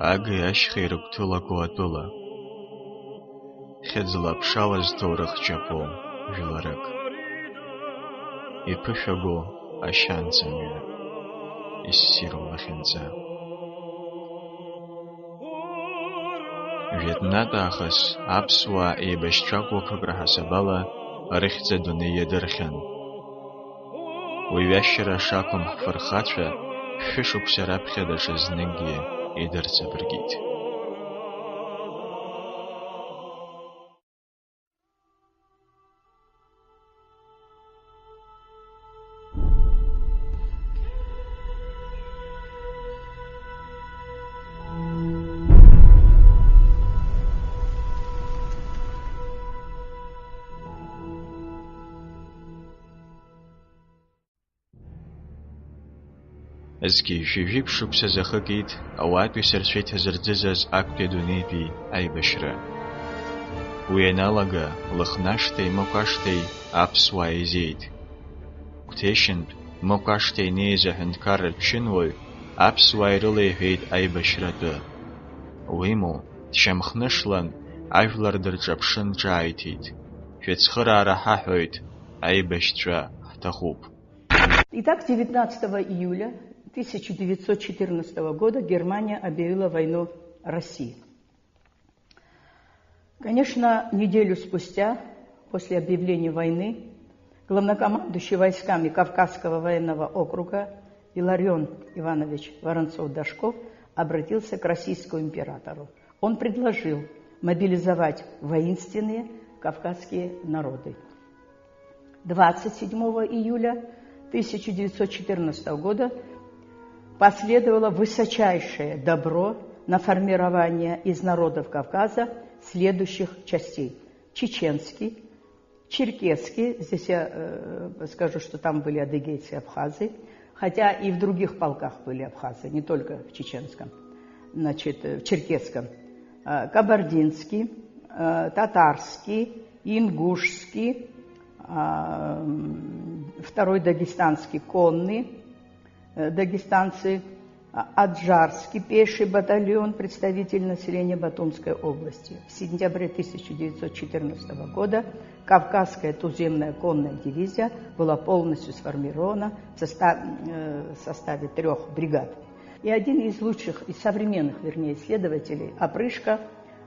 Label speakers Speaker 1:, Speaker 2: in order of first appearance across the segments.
Speaker 1: Агеи ашьхеи рыгәҭылаго атәыла, хьыӡла ԥшалаз ҭоурых ҷапо жәларык, иԥышәаго ашьанҵамҩа, иссиру лахьынҵа. Жәытәнатә аахыс аԥсуаа еибашьцәақәлақәак раҳасабала рыхьӡ адунеи иадырхьан. Уи ҩашьара шақәым ҳфырхацәа шәышықәса раԥхьа даҽазныкгьы идырҵабыргит. Зқьи шәижәик шықәса захыкит ауаатәи сырцәа иҭазырӡызаз актәи адунеитәи аибашьра. Уи аналага лыхнашҭеи мықәашҭеи аԥсуаа еизеит. Қәҭешьынтә мықәашҭа инеиз аҳәынҭқарратә ԥшьынуаҩ аԥсуаа ирылеиҳәеит аибашьра атәы. Уимоу, дшьамхнышлан ажәлар дырҿаԥшын ҿааиҭит. Шәыцхыраара ҳаҳәоит, аибашьцәа ҳҭахуп.
Speaker 2: Итак, 19 июля 1914 года Германия объявила войну России. Конечно, неделю спустя, после объявления войны, главнокомандующий войсками Кавказского военного округа Илларион Иванович Воронцов-Дашков обратился к российскому императору. Он предложил мобилизовать воинственные кавказские народы. 27 июля 1914 года последовало высочайшее добро на формирование из народов Кавказа следующих частей. Чеченский, черкесский, здесь я скажу, что там были адыгейцы и абхазы, хотя и в других полках были абхазы, не только в чеченском, значит, в черкесском. Кабардинский, татарский, ингушский, второй дагестанский конный, дагестанцы, аджарский пеший батальон, представитель населения Батумской области. В сентябре 1914 года Кавказская туземная конная дивизия была полностью сформирована в составе 3 бригад. И один из лучших, из современных, исследователей, Опрышко,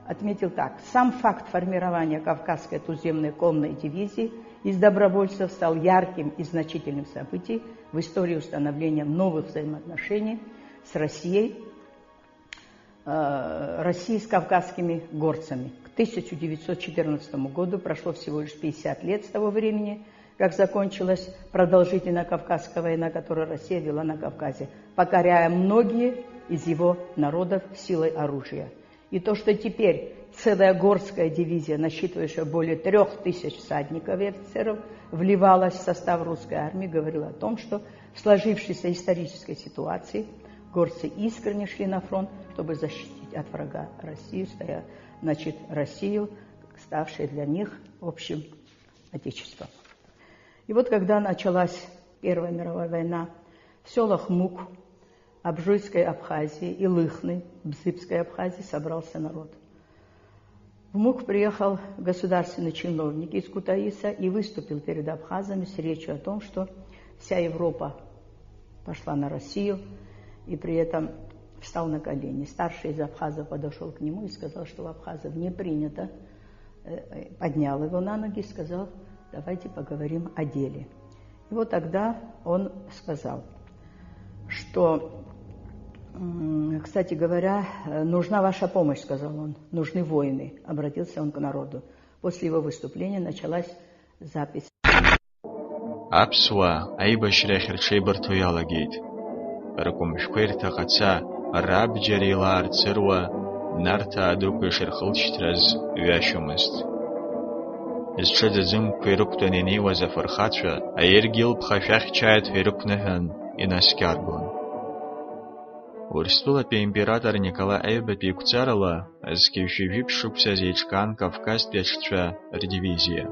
Speaker 2: отметил так. Сам факт формирования Кавказской туземной конной дивизии из добровольцев стал ярким и значительным событием в истории установления новых взаимоотношений с Россией с кавказскими горцами. К 1914 году прошло всего лишь 50 лет с того времени, как закончилась продолжительная Кавказская война, которую Россия вела на Кавказе, покоряя многие из его народов силой оружия. И то, что теперь целая горская дивизия, насчитывающая более 3000 всадников и офицеров, вливалась в состав русской армии, говорило о том, что в сложившейся исторической ситуации горцы искренне шли на фронт, чтобы защитить от врага Россию, Россию, ставшей для них общим отечеством. И вот когда началась Первая мировая война, в селах Мук, Абжуйской Абхазии и Лыхны, Бзыбской Абхазии, собрался народ. В Мук приехал государственный чиновник из Кутаиса и выступил перед абхазами с речью о том, что вся Европа пошла на Россию, и при этом встал на колени. Старший из абхазов подошел к нему и сказал, что у абхазов не принято, поднял его на ноги и сказал: давайте поговорим о деле. И вот тогда он сказал, что, кстати говоря, нужна ваша помощь, сказал он, нужны воины. Обратился он к народу. После его выступления началась запись.
Speaker 1: Аԥсуаа аибашьрахь рҽеибырҭо иалагеит. Рқәымшәқәа ирҭахаца рабџьар еилаарцыруа Нарҭаа дуқәа ишырхылшьҭраз ҩашьомызт. Зҽыӡаӡымкәа ирықәтәан инеиуаз афырхацәа аиргьыл ԥхашәахьчааит ҳәа ирықәныҳәан инаскьаргон. Урыстәылатәи аимператор Николаи Аҩбатәи иқәҵарала зқьи-шәижәи шықәса зеиҿкаан Кавказтәи аҽцәа рдивизиа.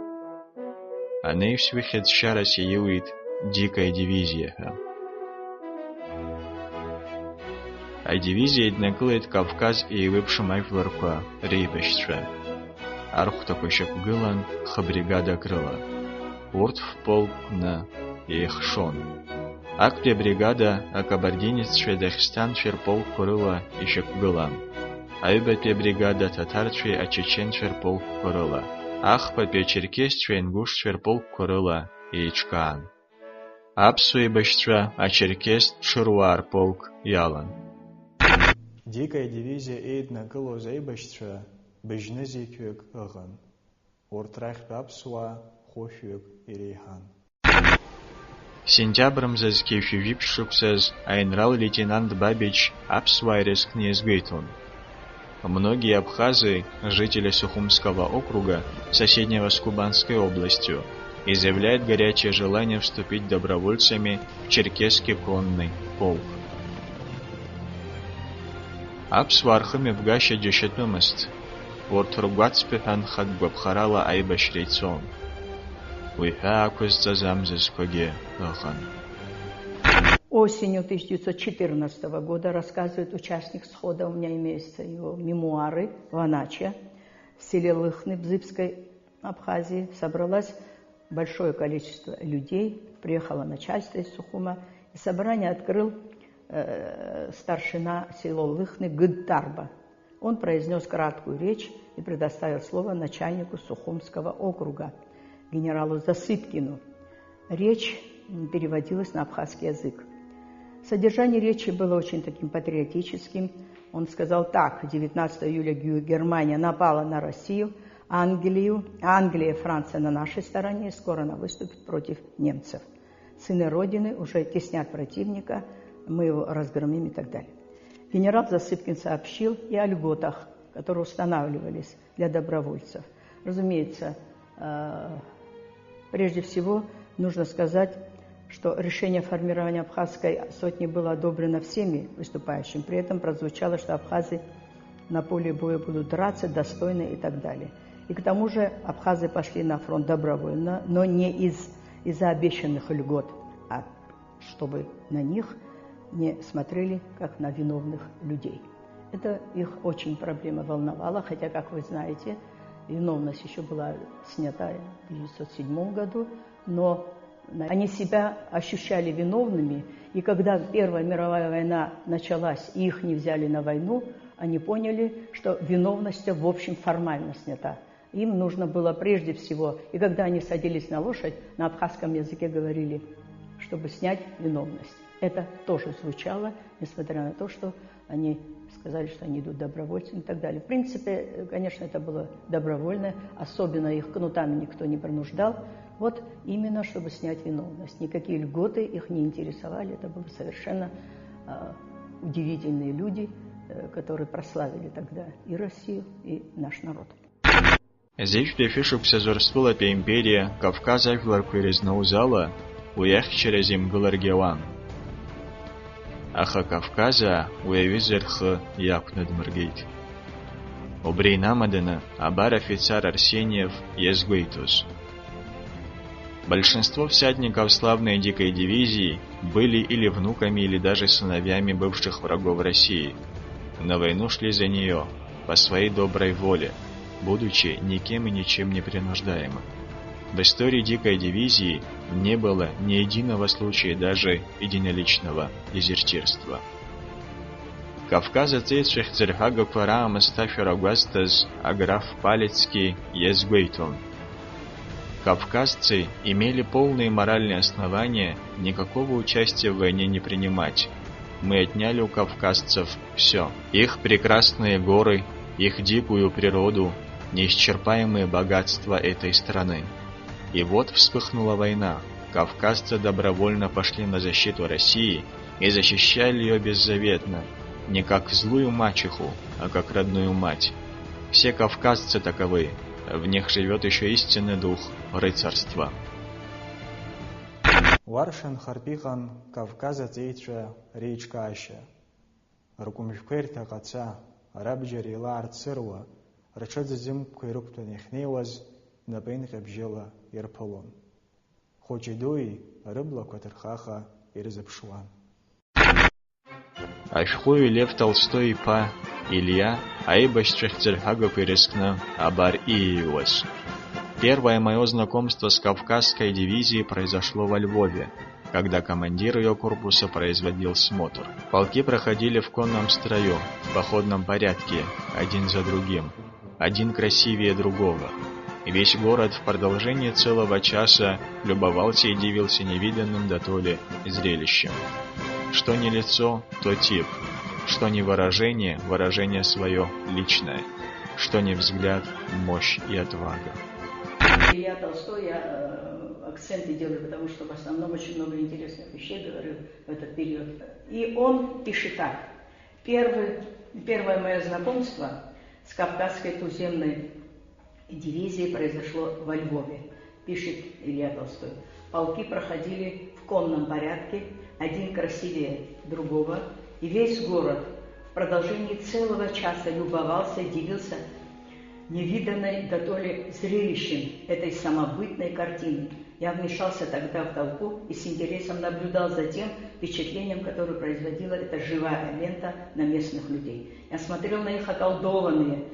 Speaker 1: Анаҩсҩы хьыӡшьарас ииуит Дикая дивизиа ҳәа. Адивизиа днакылеит Кавказ еиуеиԥшым ажәларқәа реибашьцәа. Архәҭақәа шьақәгылан хбригадак рыла. Урҭ фполкны еихшон. Актәи абригада акабардинеццәеи дахьсҭанцәеи рполкқәа рыла ишьақәгылан. Аҩбатәи абригада татарцәеи ачеченцәеи рполкқәа рыла. Ахԥатәи ачерқьесцәеи ингушцәеи рполкқәа рыла еиҿкаан. Аԥсуа еибашьцәа ачерқьесстә ҽыруаа рполк иалан.
Speaker 3: Дикаи адивизиа еиднакылоз аибашьцәа быжьны зеқьҩык ыҟан. Урҭ рахьтә аԥсуаа хәышәҩык иреиҳан.
Speaker 1: Сентябрь мзазь кеишәыжәиԥшь шықәсаз аинрал-лейтенант Бабич аԥсуаа ирызкны изгәеиҭон. Многие абхазы, жители Сухумского округа, соседнего с Кубанской областью, изъявляют горячее желание вступить добровольцами в черкесский конный полк. Аԥсуаа рхымҩаԥгашьа џьашьатәымызт. Урҭ ргәаҵԥыҳәан хатә-гәаԥхарала аибашьра ицон. Уи ҳәа ақәызҵаз амзазқәагьы ыҟан.
Speaker 2: Осенью 1914 года, рассказывает участник схода, у меня имеются его мемуары, в Аначе, в селе Лыхны, в Зыбской Абхазии, собралось большое количество людей, приехало начальство из Сухума, и собрание открыл старшина села Лыхны Гыдтарба. Он произнес краткую речь и предоставил слово начальнику Сухумского округа, генералу Засыпкину. Речь переводилась на абхазский язык. Содержание речи было очень таким патриотическим. Он сказал так: 19 июля Германия напала на Россию, Англия и Франция на нашей стороне, скоро она выступит против немцев. Сыны Родины уже теснят противника, мы его разгромим и так далее. Генерал Засыпкин сообщил и о льготах, которые устанавливались для добровольцев. Разумеется, прежде всего нужно сказать, что решение формирования абхазской сотни было одобрено всеми выступающими. При этом прозвучало, что абхазы на поле боя будут драться достойно и так далее. И к тому же абхазы пошли на фронт добровольно, но не из-за обещанных льгот, а чтобы на них не смотрели как на виновных людей. Это их очень проблема волновала, хотя, как вы знаете, виновность еще была снята в 1907 году, но они себя ощущали виновными, и когда Первая мировая война началась, и их не взяли на войну, они поняли, что виновность в общем формально снята. Им нужно было прежде всего, и когда они садились на лошадь, на абхазском языке говорили, чтобы снять виновность. Это тоже звучало, несмотря на то, что они сказали, что они идут добровольцами и так далее. В принципе, конечно, это было добровольно, особенно их кнутами никто не принуждал. Вот именно, чтобы снять виновность. Никакие льготы их не интересовали. Это были совершенно удивительные люди, которые прославили тогда и Россию, и наш народ.
Speaker 1: Зеиԥшьтәи шықәсазырсԥылатәи аимпериа Кавказ ажәларқәа ирызнаузала, уи ахьчара зеимгыларгьы ауан. Аха Кавказаа уи аҩыза рхы иақәнадмыргеит. Убри инамаданы абар офицер Арсеньев иазгәеиҭоз. Большинство всадников славной дикой дивизии были или внуками, или даже сыновьями бывших врагов России. На войну шли за нее, по своей доброй воле, будучи никем и ничем не принуждаемы. В истории дикой дивизии не было ни единого случая даже единоличного дезертирства. Кавказацецәахь ӡырҳәагақәа раамысҭ ашәара гәазҭаз аграф Палецкий иазгәеиҭон. Кавказцы имели полные моральные основания никакого участия в войне не принимать. Мы отняли у кавказцев все. Их прекрасные горы, их дикую природу, неисчерпаемые богатства этой страны. И вот вспыхнула война. Кавказцы добровольно пошли на защиту России и защищали ее беззаветно, не как злую мачеху, а как родную мать. Все кавказцы таковы. В них живет еще истинный дух рыцарства.
Speaker 3: Уаршан харпихан Кавказацеицәа реиҿкаашьа. Ркәымжәқәа ирҭаҟаца, рабџьар еилаарцыруа, рҽыӡыӡымкқәа ирықәтәаны иахьнеиуаз, напеинҟьабжьыла ирԥылон. Хәыҷи дуи рыблақәа ҭырхаха ирзыԥшуан.
Speaker 1: Ашхуй Лев Толстой па Илья аибашчах церхага перескна абар иевас. Первое мое знакомство с Кавказской дивизией произошло во Львове, когда командир ее корпуса производил смотр. Полки проходили в конном строю, в походном порядке, один за другим, один красивее другого. И весь город в продолжении целого часа любовался и дивился невиданным дотоле зрелищем. Что не лицо, то тип, что не выражение, выражение свое личное, что не взгляд, мощь и отвага.
Speaker 2: Илья Толстой, я акценты делаю, потому что в основном очень много интересных вещей говорил в этот период. И он пишет так. Первое мое знакомство с Кавказской туземной дивизией произошло во Львове, пишет Илья Толстой. Полки проходили в конном порядке, один красивее другого, и весь город в продолжении целого часа любовался, дивился невиданной дотоле зрелищем этой самобытной картины. Я вмешался тогда в толпу и с интересом наблюдал за тем впечатлением, которое производила эта живая лента на местных людей. Я смотрел на их околдованные,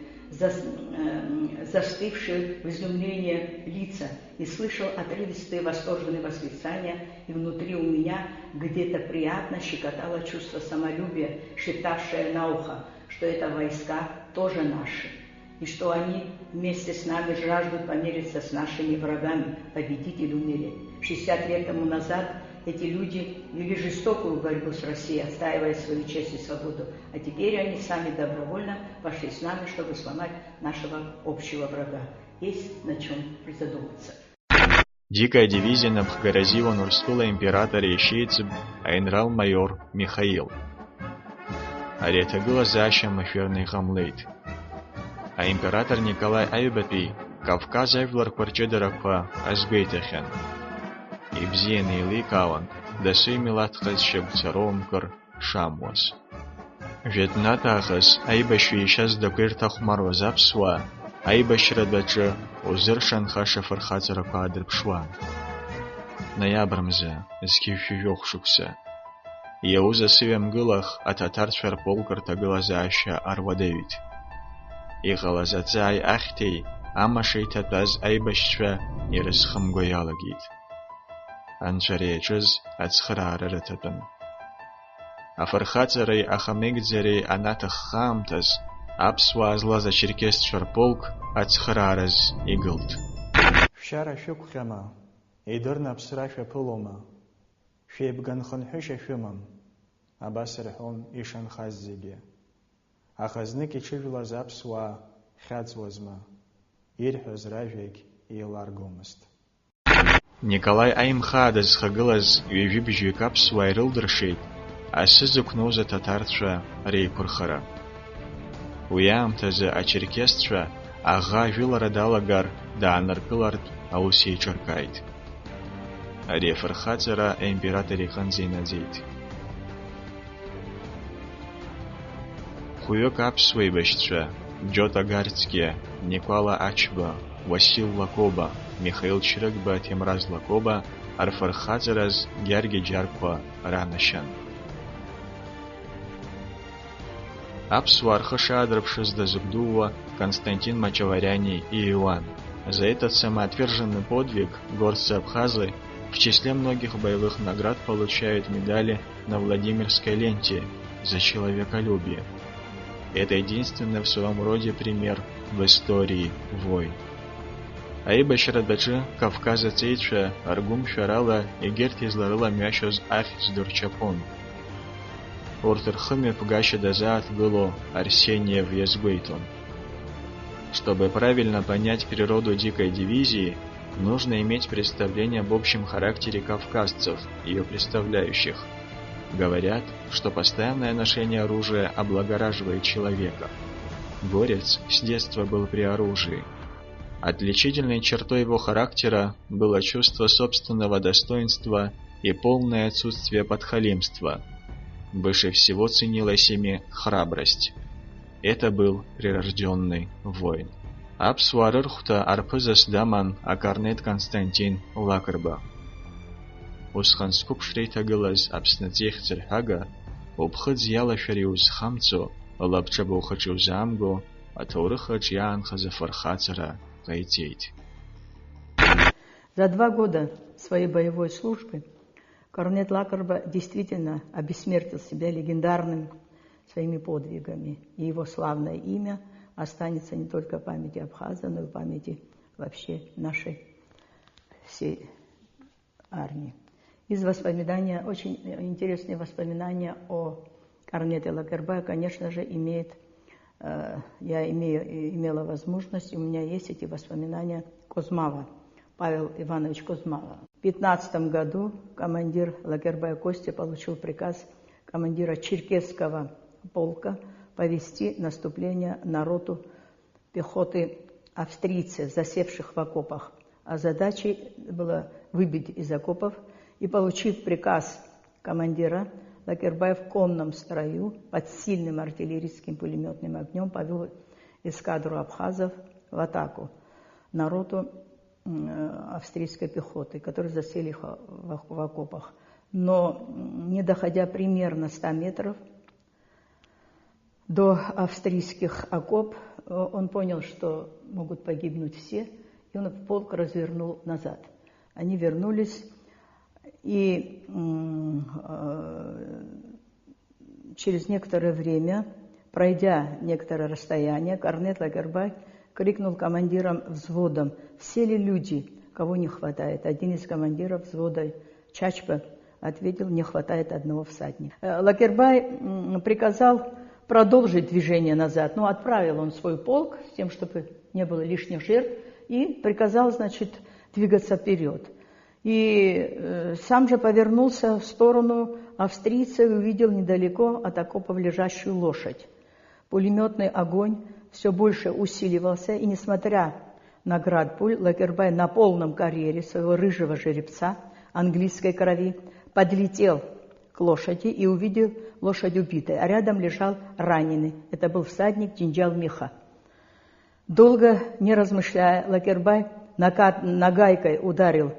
Speaker 2: застывшие в изумлении лица и слышал отрывистые восторженные восклицания, и внутри у меня где-то приятно щекотало чувство самолюбия, шептавшее на ухо, что это войска тоже наши, и что они вместе с нами жаждут помериться с нашими врагами, победить или умереть. 60 лет тому назад эти люди вели жестокую борьбу с Россией, отстаивая свою честь и свободу, а теперь они сами добровольно пошли с нами, чтобы сломать нашего общего врага. Есть на чем призадуматься.
Speaker 1: Дикая дивизия набхгаразила Нурскула императора ищейцев айнрал-майор Михаил. Аретагыла защам эфирный хамлейт. А император Николай Айбапи Кавказ айвлар кварчедераква азбейтахен. И бзиены или каван, да сымилатхаз щебцаромкар шамвас. Ветнатахаз айбашу ищаз доквиртахмарва запсва, айбашрадача узыршанха шафархацараква адрпшва. Ноябрмзе, скифювёхшукса. Яуза сывем гылах, а татарчвар полкарта гылазаща арвадевит. И галазацай ахтей, амашейтатаз айбашчва нересхамгоялагит. Анчаречыз ацхрааррататан. Афархацарей ахамегдзерей анатаххамтаз, апсуазлаза черкесчвар полк ацхраараз игылт.
Speaker 3: Шара шукхама, идырна псрафя пылома, шебганхан хыша фюмам, абасархон ишан хаззиге. Ахазники чивила запсуа хадзвозма, ирхоз ражвек и ларгомаст.
Speaker 1: Николай Аймхадаз хагылаз юевибжи капсуа ирылдыршейт, асызыкнуза татарчва рейкурхара. Уяамтазы ачеркесчва ага жулара далагар да анаркыларт аусей чаркайт. Рефархацара императори ханзейнадзейт. Хуёк апсуэй башчва, Джота Гарцке, Никола Ачба, Васил Лакоба, Михаил Чирыгба, Темраз Лакоба, Арфархацараз, Гярги Джарква, Ранашан. Апсуар Хашадрабшиз Дазубдува, Константин Мачаваряни и Иван. За этот самоотверженный подвиг горцы-абхазы в числе многих боевых наград получают медали на Владимирской ленте за человеколюбие. Это единственный в своем роде пример в истории войн. Айбашрадачы Кавказа цейча аргум шарала и герт изларыла мяшоз ахиз дурчапон. Ортырхыме пугаща дазаат было Арсения Вьезгуейтон. Чтобы правильно понять природу дикой дивизии, нужно иметь представление об общем характере кавказцев, ее представляющих. Говорят, что постоянное ношение оружия облагораживает человека. Горец с детства был при оружии. Отличительной чертой его характера было чувство собственного достоинства и полное отсутствие подхалимства. Выше всего ценилась ими храбрость. Это был прирожденный воин. Апсуарырхта арпызас даман акарнет Константин Лакырба. Усхан скупшрейта гылаз абснатех церхага, Уԥхыӡ иалашәар иузхамҵо, лабҿаба ухаҿ иузаамго, аҭоурыхаҿ иаанхаз афырхаҵара ҟаиҵеит.
Speaker 2: За 2 года своей боевой службы корнет Лакерба действительно обессмертил себя легендарным своими подвигами. И его славное имя останется не только в памяти абхаза, но и в памяти вообще нашей всей армии. Из воспоминания, очень интересные воспоминания о корнете Лакербе, конечно же, я имела возможность, у меня есть эти воспоминания Козмава, Павел Иванович Козмава. В 15 году командир Лакербе Костя получил приказ командира Черкесского полка повести наступление на роту пехоты австрийцев, засевших в окопах. А задачей было выбить из окопов, и, получив приказ командира, Лакербе в конном строю под сильным артиллерийским пулеметным огнем повел эскадру абхазов в атаку на роту австрийской пехоты, которые засели в окопах. Но, не доходя примерно 100 метров до австрийских окоп, он понял, что могут погибнуть все, и он полк развернул назад. Они вернулись, и через некоторое время, пройдя некоторое расстояние, корнет Лакербе крикнул командирам взводом: «Все ли люди, кого не хватает?» Один из командиров взвода Чачпа ответил: «Не хватает одного всадника». Лакербе приказал продолжить движение назад, но отправил он свой полк с тем, чтобы не было лишних жертв, и приказал, значит, двигаться вперед. И сам же повернулся в сторону австрийцев и увидел недалеко от окопов лежащую лошадь. Пулеметный огонь все больше усиливался, и, несмотря на град пуль, Лакербе на полном карьере своего рыжего жеребца английской крови подлетел к лошади и увидел лошадь убитой, а рядом лежал раненый. Это был всадник Джинджал Миха. Долго не размышляя, Лакербе нагайкой ударил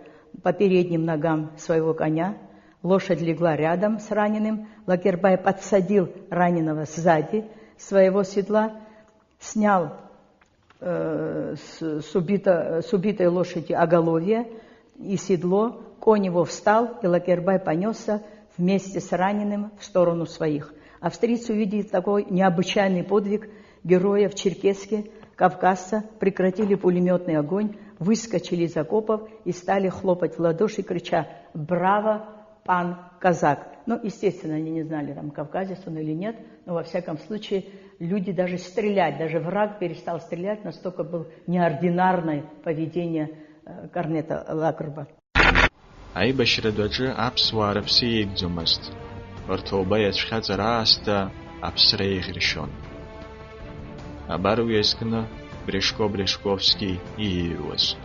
Speaker 2: по передним ногам своего коня. Лошадь легла рядом с раненым. Лакербе подсадил раненого сзади своего седла, снял с убитой лошади оголовье и седло. Конь его встал, и Лакербе понесся вместе с раненым в сторону своих. Австрийцы, увидев такой необычайный подвиг героя в Черкесске, кавказца, прекратили пулеметный огонь, выскочили из окопов и стали хлопать в ладоши, крича: «Браво, пан казак!» Ну, естественно, они не знали, там, кавказец он или нет, но, во всяком случае, люди даже стрелять, даже враг перестал стрелять, настолько было неординарное поведение корнета Лакерба.
Speaker 1: Аибашьрадаҿы аԥсуаа рыԥсы еигӡомызт. Рҭоуба иацәхьаҵара аасҭа аԥсра еиӷьыршьон. Абар уи азкны Брешко-Брешковский ииҩуаз.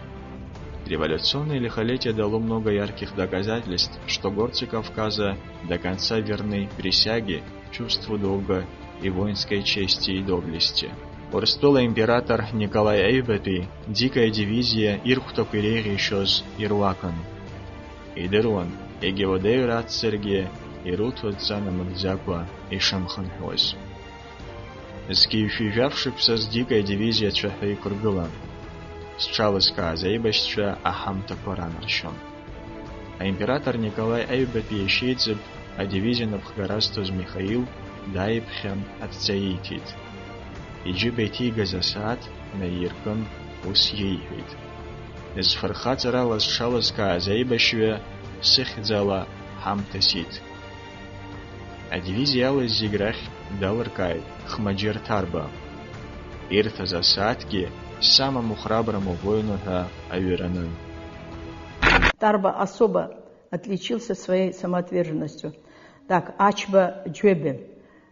Speaker 1: Революционное лихолетие дало много ярких доказательств, что горцы Кавказа до конца верны присяге, чувству долга и воинской чести и доблести. Орстола император Николай Эйбепи, дикая дивизия Ирхток и Рейришоз Ируакан. Идеруан, Егеводею Рацерге, Ирутвадца Намадзяква и Шамханхоз. Зкиевшивявшипся с дикой дивизией Чахай Кургула. Счалыска Зейбаща Ахамта Коранарщон. А император Николай Эйбепи Ещейцев, а дивизия Набхгарастуз Михаил, Дайбхем Отцаитит. И джибейти Газасад на Иркан Усьейхит. Из Фархацара Ласчалыска Зейбаща Сихдзала Хамтасит. А дивизия Лазиграх Даларкай Хмаджир Тарба. Ирта засадки самому храброму воину Аверану.
Speaker 2: Тарба особо отличился своей самоотверженностью. Так, Ачба Джвебе,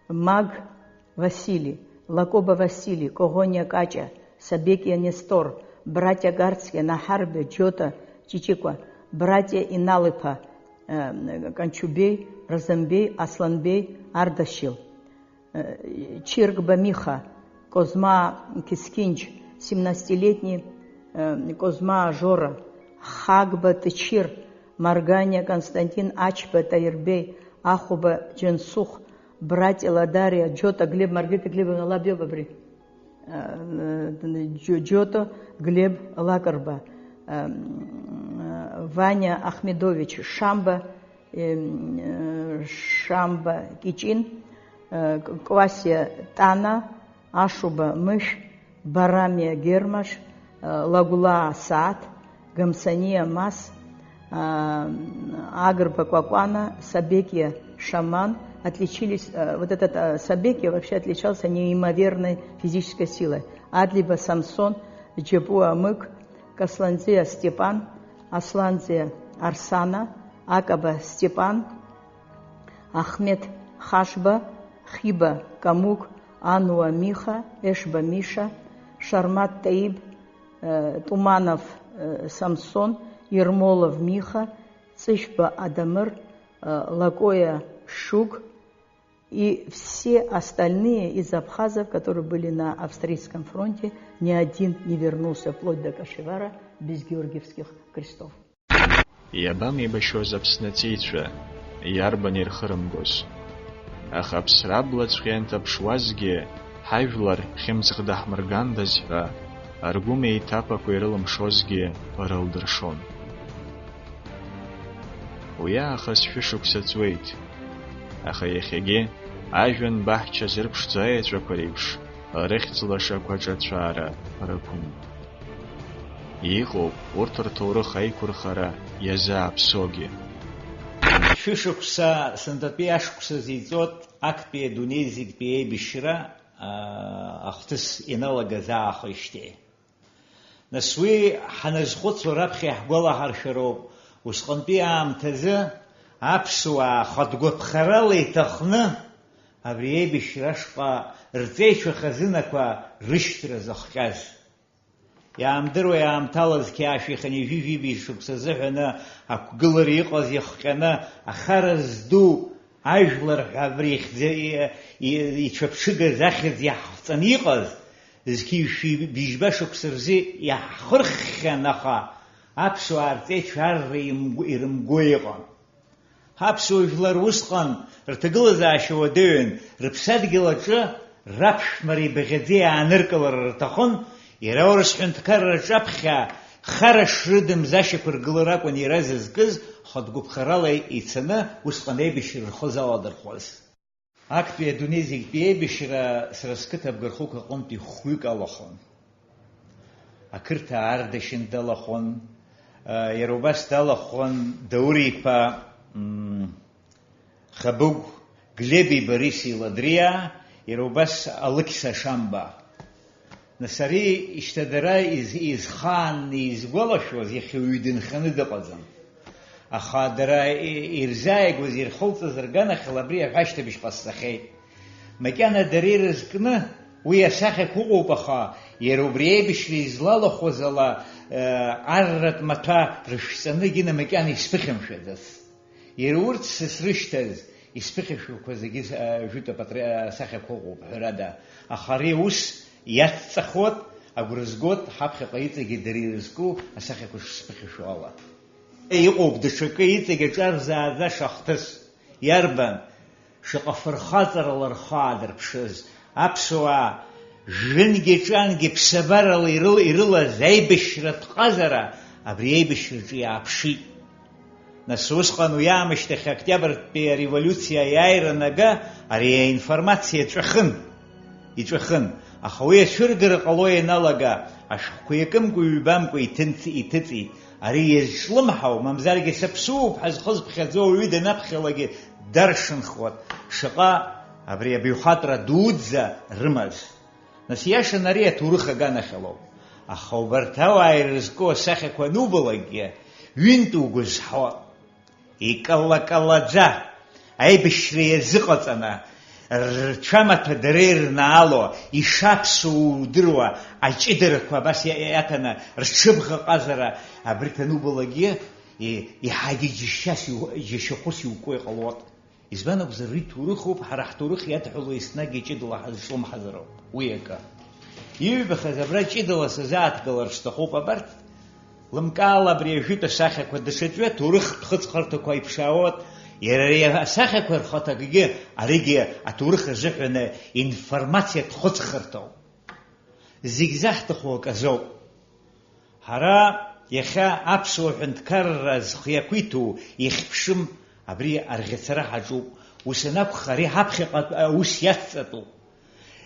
Speaker 2: Маг Василий, Лакоба Василий, Когония Кача, Сабекия Нестор, братья Гарцкие, Нахарбе, Джота, Чичиква, братья Иналыпа, Кончубей, Разамбей, Асланбей, Ардашил, Чиргба Миха, Козма Кискинч, 17-летний Козма Жора, Хагба Тычир, Марганя Константин Ачба Таирбей, Ахуба Дженсух, братья Ладария, Джота, Глеб, Маргарита Глебовна Лабьёбабри, Джото, Глеб Лакарба, Ваня Ахмедович, Шамба Кичин, Квасия Тана, Ашуба Мыш, Барамия Гермаш, Лагула Асад, Гамсания Мас, Агрба Квакуана, Сабекия Шаман отличились. Вот этот Сабекия вообще отличался неимоверной физической силой. Адлиба Самсон, Джебуа Мык, Касланзия Степан, Асланзия Арсана, Акаба Степан, Ахмед Хашба, Хиба Камук, Ануа Миха, Эшба Миша, Шармат Таиб, Туманов Самсон, Ермолов Миха, Цышба Адамыр, Лакоя Шук и все остальные из абхазов, которые были на австрийском фронте, ни один не вернулся вплоть до Кашевара без георгиевских крестов.
Speaker 1: Иабам ибашьоз Аԥснатәицәа, иарбан ирхырымгоз. Аха аԥсра блаҵәҟьа аԥшуазгьы, ҳажәлар хьымӡӷ даҳмыргандаз ҳәа, аргәы меиҭаԥақәа ирылымшозгьы рылдыршон. Уи аахыс шәышықәса ҵуеит, аха иахьагьы ажәҩан баҳча зырԥшӡо аеҵәақәа реиԥш, рыхьӡ-лашақәа ҿацәаара рықәын. Иҟоуп урҭ рҭоурых аиқәырхара иазааԥсогьы.
Speaker 4: Шәышықәса сынтәатәи ашықәса зиҵоит актәи адунеи зегьтәи аибашьра ахҭыс иналагаз аахижьҭеи. Нас уи ҳаназхәыцуа раԥхьа иаҳгәалаҳаршәароуп усҟантәи аамҭазы аԥсуаа хатәгәаԥхарала иҭахны абри аибашьра ашҟа рҵеицәа хазынақәа рышьҭра зыхҟьаз. Иаамдыруа иаамҭалаз қьаашәиханы ижәижәибеи шықәса зыҳәаны ақәгылара иҟаз иахҟьаны ахара зду ажәлар ҳәа абри ицәаԥҽыгаз ахьӡ иаҳхҵаны иҟаз зқьишәи-быжьба шықәса рзы иаҳхырххьан, аха аԥсуаа рҵеицәа арра ирымго иҟан. Аԥсуа жәлар усҟан рҭагылазаашьа уадаҩын, рыԥсадгьыл аҿы раԥшәмара ибӷьаӡа иааныркылара рҭахын, иара аурыс ҳәынҭқарра аҿаԥхьа хара шрыдымз ашьақәыргылар акәын иара зызкыз, хатәгәаԥхарала ицаны усҟан аибашьра рхы заладырхәаз. Актәи адунеи зегьтәи аибашьра сара сқыҭа абгархәык аҟынтәи хәҩык алахон. Ақырҭаа Ардашьын далахон, иара убас далахон Даур-иԥа Хабыгә, Глеби Бориси Ладриа, иара убас Алықьса Шамба. Нас ари ишьҭадара изхаанны изгәалашәоз иахьа уаҩ дынханы дыҟаӡам. Аха дара ирзааигәаз ирхылҵыз рганахьала абри аҳәашьҭыбжь ҟасҵахьеит. Макьана дара ирызкны уи асахьақәа ыҟоуп, аха иара убри аибашьра излалахәыз ала арратә маҭәа рышәҵаны гьына макьана исԥыхьамшәаӡац. Иара урҭ сызрышьҭаз исԥыхьашәақәа зегьы жәытәтәы асахьақәа ыҟоуп ҳәарада. Аха ари ус иацҵахуат, агәра згоит ҳаԥхьаҟа иҵегьы дара ирызку асахьақәа шсԥыхьашәо ала. Иҟоуп даҽакы иҵегь аҿарзааӡаша ахҭыс. Иарбан шаҟа фырхаҵарала рхы аадырԥшыз, аԥсуаа жәынгьы ҿангьы ԥсабарала ирылаз аибашьратә ҟазара абри аибашьраҿы иааԥшит. Нас усҟан уи аамышьҭахь октиабртәи ареволиуциа аиааира нага ари аинформациа иҵәахын. Аха уи ацәыргара ҟало ианалага, ашәҟәқәа иакымкәа ҩбамкәа иҭыҵит. Ари иазҿлымҳау, мамзаргьы саԥсуоуп ҳазхыз ԥхьаӡо уаҩы данаԥхьалагьы даршанхуат шаҟа абри абаҩхатәра дуӡӡа рымаз. Нас иашан ари аҭоурых аганахьалоуп. Аха убарҭ ауаа ирызку асахьақәа анубалагьы ҩынтә угәызҳауа, икаллакалаӡа аибашьра иазыҟаҵаны рцәамаҭәа дара ирнаало, ишаԥсуа удыруа аҷыдарақәа абас иаҭаны рҽыбӷаҟазара абри ҭанубалагьы иаҳагьы џьашьахәыс иукуа иҟалоит. Избан акәзар, уи ҭоурыхуп, ҳара ҳҭоурых иадҳәало еснагь ҷыдала ҳазҿлымҳазароуп. Уи акы иҩбахаз абра ҷыдала сазааҭгалар сҭахуп. Абарҭ лымкаала абри ажәытә асахьақәа даҽаӡәы ҭоурых хыҵхырҭақәа иԥшаауеит, Иара асахьақәа рхаҭакгьы аригьы аҭоурых азыҳәаны информациа хәыцхырҭоуп. Зегь захҭаху аказоуп. Ҳара иахьа аԥсуа ҳәынҭқарра зхы иақәиҭу ихьԥшым абри арӷьацара ҳаҿуп. Ус анакәха ари ҳаԥхьаҟа аус иацҵатәуп.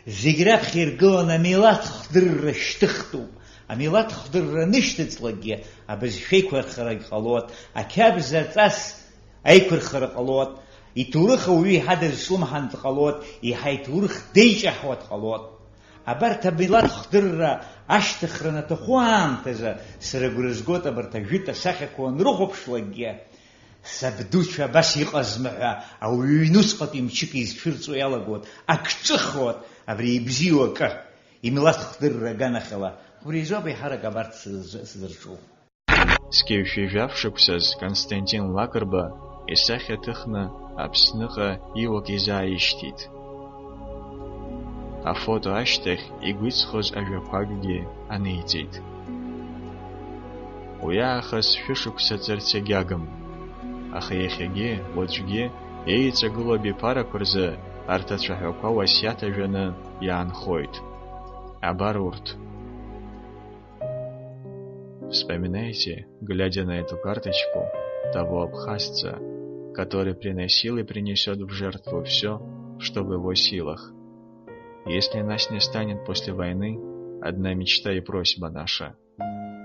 Speaker 4: Зегь раԥхьа иргыланы амилаҭ хдырра шьҭыхтәуп. Амилаҭ хдырра нышьҭыҵлакгьы абызшәа еиқәырхара ҟалоит, ақьабз аҵас аиқәырхара ҟалоит, иҭоурых ауаҩы иаҳа дырзлымҳантә ҟалоит, иаҳа иҭоурых деиҷаҳуа ҟалоит. Абарҭ амилаҭ хдырра ашьҭыхраны аҭаху аамҭазы сара агәра згоит абарҭ ажәытә асахьақәа анрыхәаԥшлакгьы сабдуцәа абас иҟазма ҳәа ауаҩы ҩнуҵҟатәи мчык изшәырҵо иалагоит, ак ҿыхуат абри ибзиоу акы, имилаҭ хдырра аганахьала. Убри азоуп еиҳарак абарҭ сзырҿу.
Speaker 1: Зқьҩшәижәаф-шықәсаз Константин Лакрба исахьа ҭыхны Аԥсныҟа иуак изааишьҭит. Афото ашьҭахь игәы иҵхоз ажәақәакгьы аниҵеит. Уи аахыс шәышықәса ҵырц егьагым, аха иахьагьы, уаҵәгьы еиҵагылоу абиԥарақәа рзы арҭ ацәаҳәақәа уасиаҭ ажәаны иаанхоит. Абар урҭ. Вспоминайте, глядя на эту карточку, того абхазца, который приносил и принесет в жертву все, что в его силах. Если нас не станет после войны, одна мечта и просьба наша.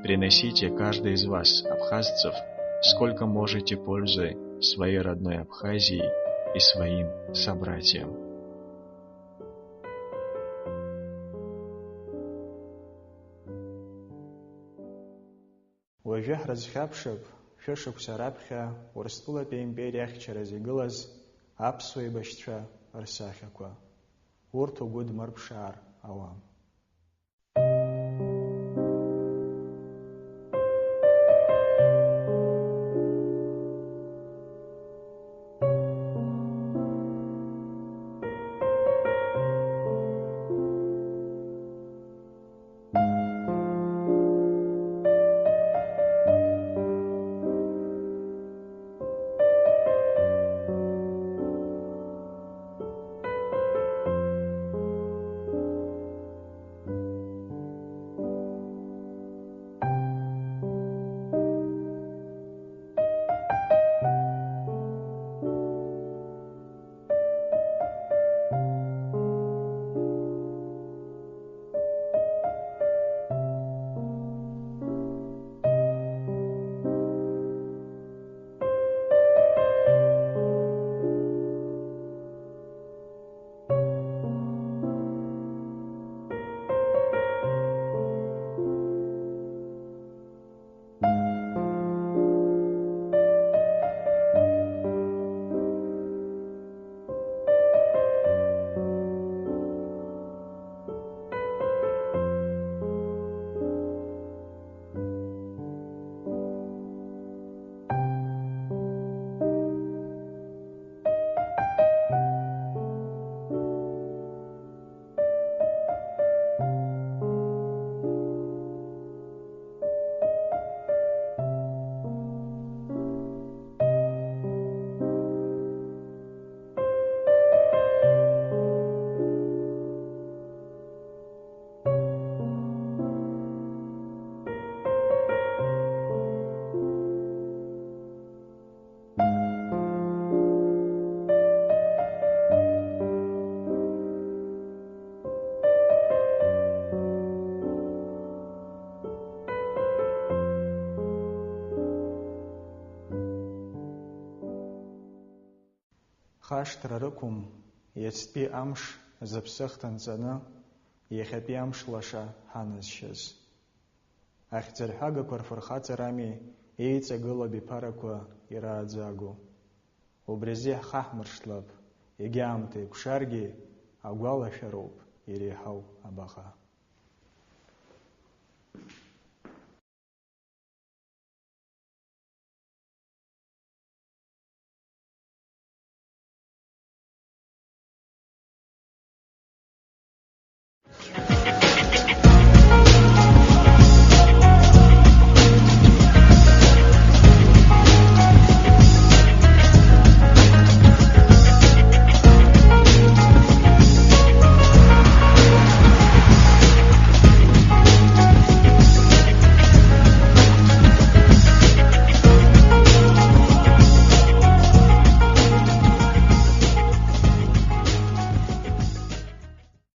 Speaker 1: Приносите каждый из вас, абхазцев, сколько можете пользы своей родной Абхазии и своим собратьям.
Speaker 3: Уажәы ҳрызхьаԥшып шәышықәса раԥхьа Урыстәылатәи аимпериа ахьчараз игылаз аԥсуа еибашьцәа рсахьақәа. Урҭ угәы дмырԥшаар ауам. Хашҭра рықәым, иацтәи амш зыԥсыхҭа нҵаны, иахьатәи амш лаша ҳаназшьыз. Ахьӡырҳәагақәа рфырхаҵарами еиҵагылоу абиԥарақәа ирааӡагоу. Убри азы ҳхаҳмыршҭлап, егьаамҭа еиқәшаргьы агәалашәароуп иреиҳау абаҟа.